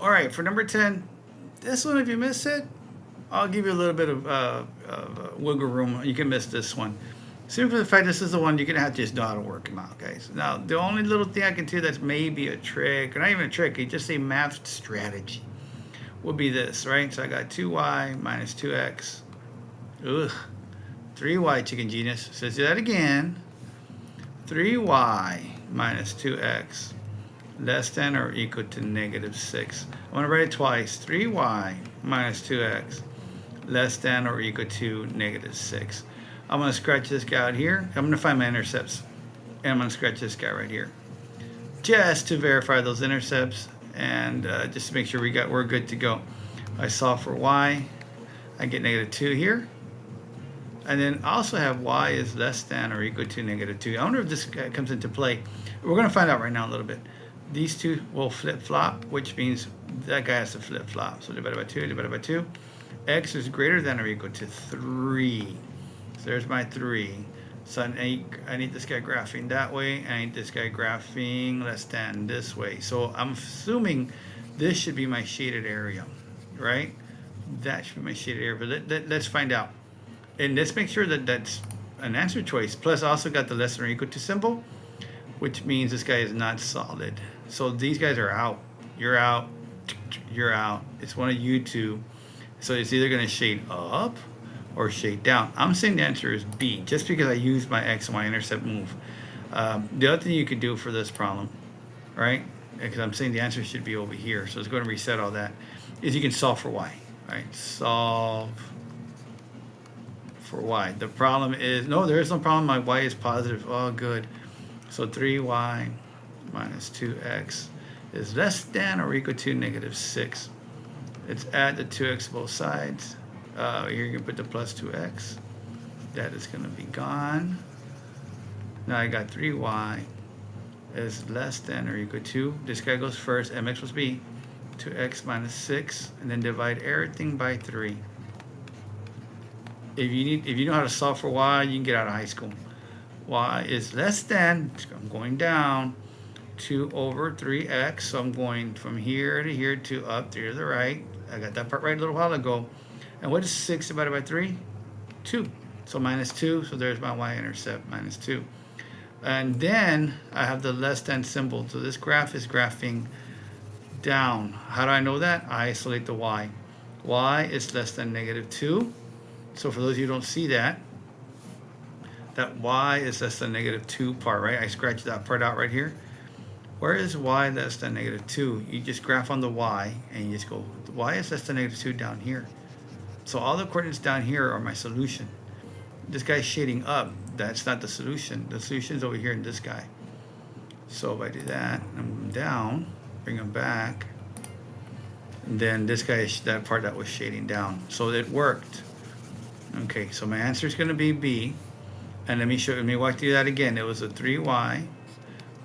All right, for number 10, this one, if you miss it, I'll give you a little bit of wiggle room. You can miss this one. Simply for the fact this is the one you're going to have to just know how to work them out, guys. Now, the only little thing I can tell you that's maybe a trick, or not even a trick, it's just a math strategy, would be this, right? So I got 2y minus 2x. Ugh. 3y, chicken genius. So let's do that again. 3y minus 2x less than or equal to negative 6. I'm going to write it twice. 3y minus 2x less than or equal to negative 6. I'm going to scratch this guy out here. I'm going to find my intercepts. And I'm going to scratch this guy right here. Just to verify those intercepts and just to make sure we're good to go. I solve for y. I get negative 2 here. And then I also have y is less than or equal to negative 2. I wonder if this comes into play. We're going to find out right now a little bit. These two will flip-flop, which means that guy has to flip-flop. So divided by 2, divided by 2. X is greater than or equal to 3. So there's my 3. So I need this guy graphing that way, and I need this guy graphing less than this way. So I'm assuming this should be my shaded area, right? That should be my shaded area, but let's find out. And let's make sure that that's an answer choice. Plus, I also got the less than or equal to symbol, which means this guy is not solid. So these guys are out. You're out. You're out. It's one of you two. So it's either going to shade up or shade down. I'm saying the answer is B, just because I used my X and Y intercept move. The other thing you could do for this problem, right, because I'm saying the answer should be over here, so let's go and reset all that, is you can solve for Y, right? Solve for Y. The problem is, no, there is no problem. My Y is positive. Oh, good. So 3y minus 2x is less than or equal to negative 6. Let's add the 2x both sides. Here you can put the plus 2x. That is going to be gone. Now I got 3y is less than or equal to, this guy goes first, mx plus b, 2x minus 6, and then divide everything by 3. If you know how to solve for y, you can get out of high school. Y is less than, I'm going down, 2 over 3x. So I'm going from here to here to up here to the right. I got that part right a little while ago. And what is 6 divided by 3? 2. So minus 2. So there's my y-intercept, minus 2. And then I have the less than symbol. So this graph is graphing down. How do I know that? I isolate the y. Y is less than negative 2. So for those of you who don't see that, that y is less than negative 2 part, right? I scratched that part out right here. Where is y less than negative 2? You just graph on the y, and you just go, y is less than negative 2 down here. So all the coordinates down here are my solution. This guy's shading up. That's not the solution. The solution is over here in this guy. So if I do that, and move him down, bring him back, and then this guy is that part that was shading down. So it worked. Okay, so my answer is going to be B. And let me walk through that again. It was a 3y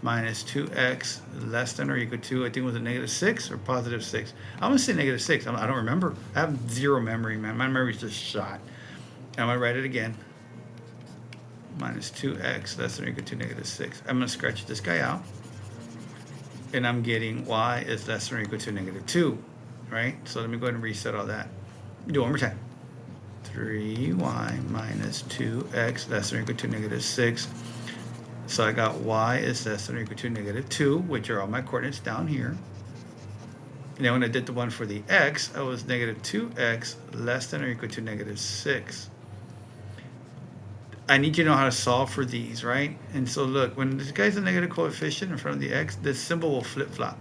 minus 2x less than or equal to, I think it was a negative 6 or positive 6. I'm going to say negative 6. I don't remember. I have zero memory, man. My memory's just shot. I'm going to write it again. Minus 2x less than or equal to negative 6. I'm going to scratch this guy out. And I'm getting y is less than or equal to negative 2. Right? So let me go ahead and reset all that. Do it one more time. 3y minus 2x less than or equal to negative 6. So I got y is less than or equal to negative 2, which are all my coordinates down here. And then when I did the one for the x, I was negative 2x less than or equal to negative 6. I need you to know how to solve for these, right? And so look, when this guy's a negative coefficient in front of the x, this symbol will flip-flop.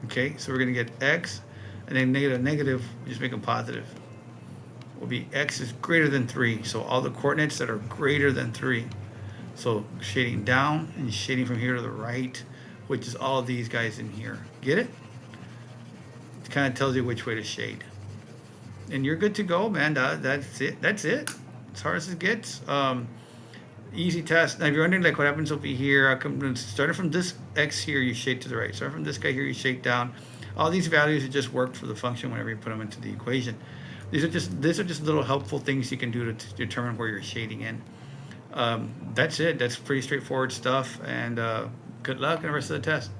Okay, so we're going to get x, and then negative, just make them positive. Will be x is greater than 3. So all the coordinates that are greater than 3. So shading down and shading from here to the right, which is all of these guys in here. Get it? It kind of tells you which way to shade. And you're good to go, man. That's it. That's it. As hard as it gets. Easy test. Now, if you're wondering like what happens over here, starting from this x here, you shade to the right. Starting from this guy here, you shade down. All these values are just worked for the function whenever you put them into the equation. These are just little helpful things you can do to determine where you're shading in. That's it. That's pretty straightforward stuff. And good luck in the rest of the test.